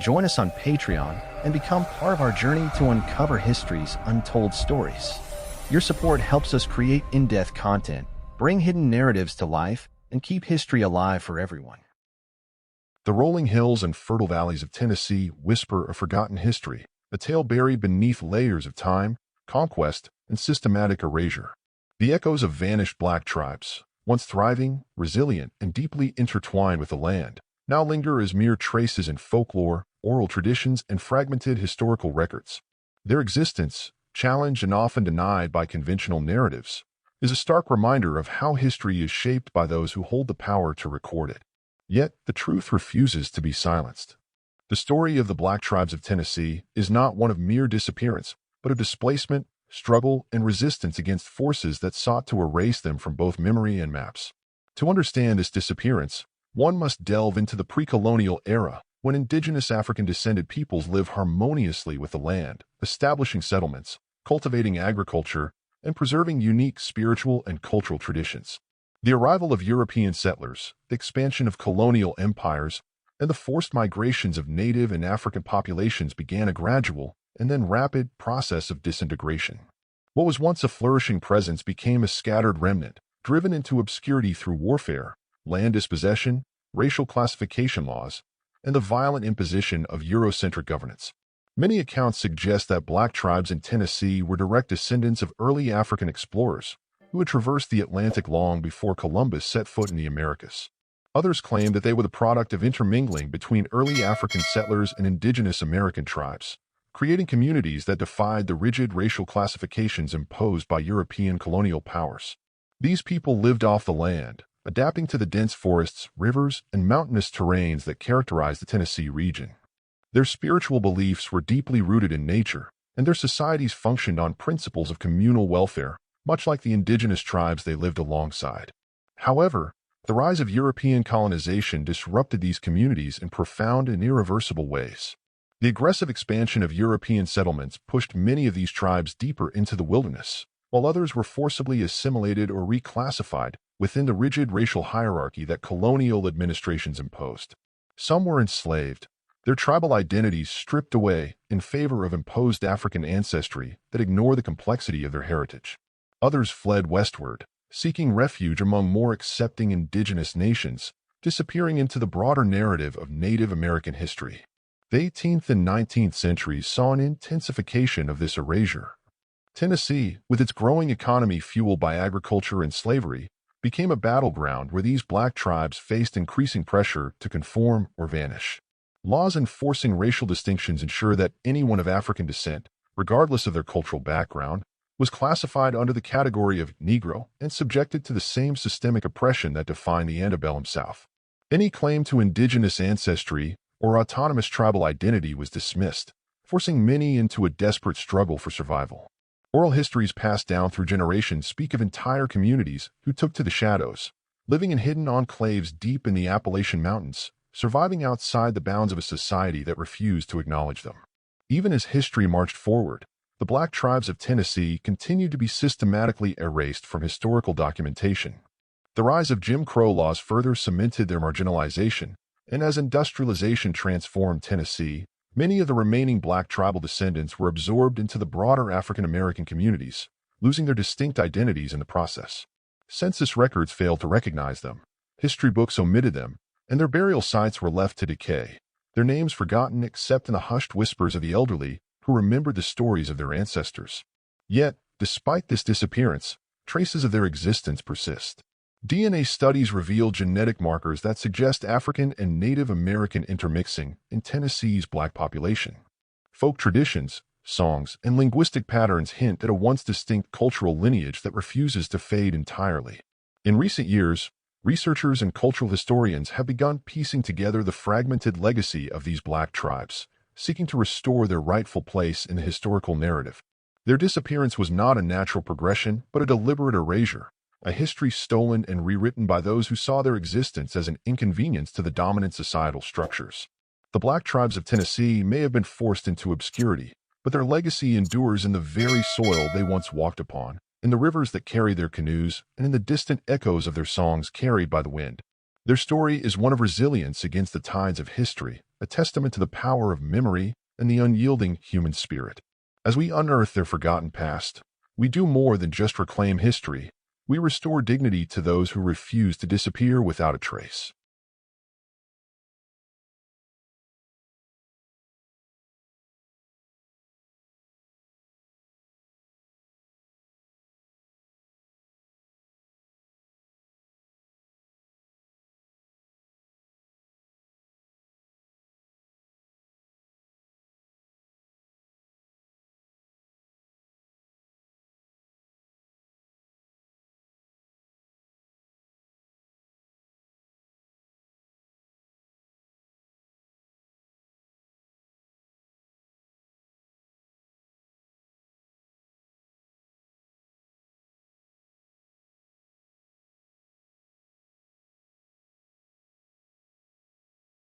Join us on Patreon and become part of our journey to uncover history's untold stories. Your support helps us create in-depth content, bring hidden narratives to life, and keep history alive for everyone. The rolling hills and fertile valleys of Tennessee whisper a forgotten history, a tale buried beneath layers of time, conquest, and systematic erasure. The echoes of vanished black tribes, once thriving, resilient, and deeply intertwined with the land, now linger as mere traces in folklore, oral traditions, and fragmented historical records. Their existence, challenged and often denied by conventional narratives, is a stark reminder of how history is shaped by those who hold the power to record it. Yet, the truth refuses to be silenced. The story of the Black tribes of Tennessee is not one of mere disappearance, but of displacement, struggle, and resistance against forces that sought to erase them from both memory and maps. To understand this disappearance, one must delve into the pre-colonial era, when indigenous African-descended peoples lived harmoniously with the land, establishing settlements, cultivating agriculture, and preserving unique spiritual and cultural traditions. The arrival of European settlers, the expansion of colonial empires, and the forced migrations of native and African populations began a gradual and then rapid process of disintegration. What was once a flourishing presence became a scattered remnant, driven into obscurity through warfare, land dispossession, racial classification laws, and the violent imposition of Eurocentric governance. Many accounts suggest that Black tribes in Tennessee were direct descendants of early African explorers who had traversed the Atlantic long before Columbus set foot in the Americas. Others claim that they were the product of intermingling between early African settlers and indigenous American tribes, creating communities that defied the rigid racial classifications imposed by European colonial powers. These people lived off the land, adapting to the dense forests, rivers, and mountainous terrains that characterized the Tennessee region. Their spiritual beliefs were deeply rooted in nature, and their societies functioned on principles of communal welfare, much like the indigenous tribes they lived alongside. However, the rise of European colonization disrupted these communities in profound and irreversible ways. The aggressive expansion of European settlements pushed many of these tribes deeper into the wilderness, while others were forcibly assimilated or reclassified within the rigid racial hierarchy that colonial administrations imposed. Some were enslaved, their tribal identities stripped away in favor of imposed African ancestry that ignore the complexity of their heritage. Others fled westward, seeking refuge among more accepting indigenous nations, disappearing into the broader narrative of Native American history. The 18th and 19th centuries saw an intensification of this erasure. Tennessee, with its growing economy fueled by agriculture and slavery, became a battleground where these Black tribes faced increasing pressure to conform or vanish. Laws enforcing racial distinctions ensure that anyone of African descent, regardless of their cultural background, was classified under the category of Negro and subjected to the same systemic oppression that defined the antebellum South. Any claim to indigenous ancestry or autonomous tribal identity was dismissed, forcing many into a desperate struggle for survival. Oral histories passed down through generations speak of entire communities who took to the shadows, living in hidden enclaves deep in the Appalachian Mountains, surviving outside the bounds of a society that refused to acknowledge them. Even as history marched forward, the Black tribes of Tennessee continued to be systematically erased from historical documentation. The rise of Jim Crow laws further cemented their marginalization, and as industrialization transformed Tennessee, many of the remaining Black tribal descendants were absorbed into the broader African American communities, losing their distinct identities in the process. Census records failed to recognize them, history books omitted them, and their burial sites were left to decay, their names forgotten except in the hushed whispers of the elderly who remembered the stories of their ancestors. Yet, despite this disappearance, traces of their existence persist. DNA studies reveal genetic markers that suggest African and Native American intermixing in Tennessee's Black population. Folk traditions, songs, and linguistic patterns hint at a once distinct cultural lineage that refuses to fade entirely. In recent years, researchers and cultural historians have begun piecing together the fragmented legacy of these Black tribes, seeking to restore their rightful place in the historical narrative. Their disappearance was not a natural progression, but a deliberate erasure, a history stolen and rewritten by those who saw their existence as an inconvenience to the dominant societal structures. The Black tribes of Tennessee may have been forced into obscurity, but their legacy endures in the very soil they once walked upon, in the rivers that carry their canoes, and in the distant echoes of their songs carried by the wind. Their story is one of resilience against the tides of history, a testament to the power of memory and the unyielding human spirit. As we unearth their forgotten past, we do more than just reclaim history. We restore dignity to those who refuse to disappear without a trace.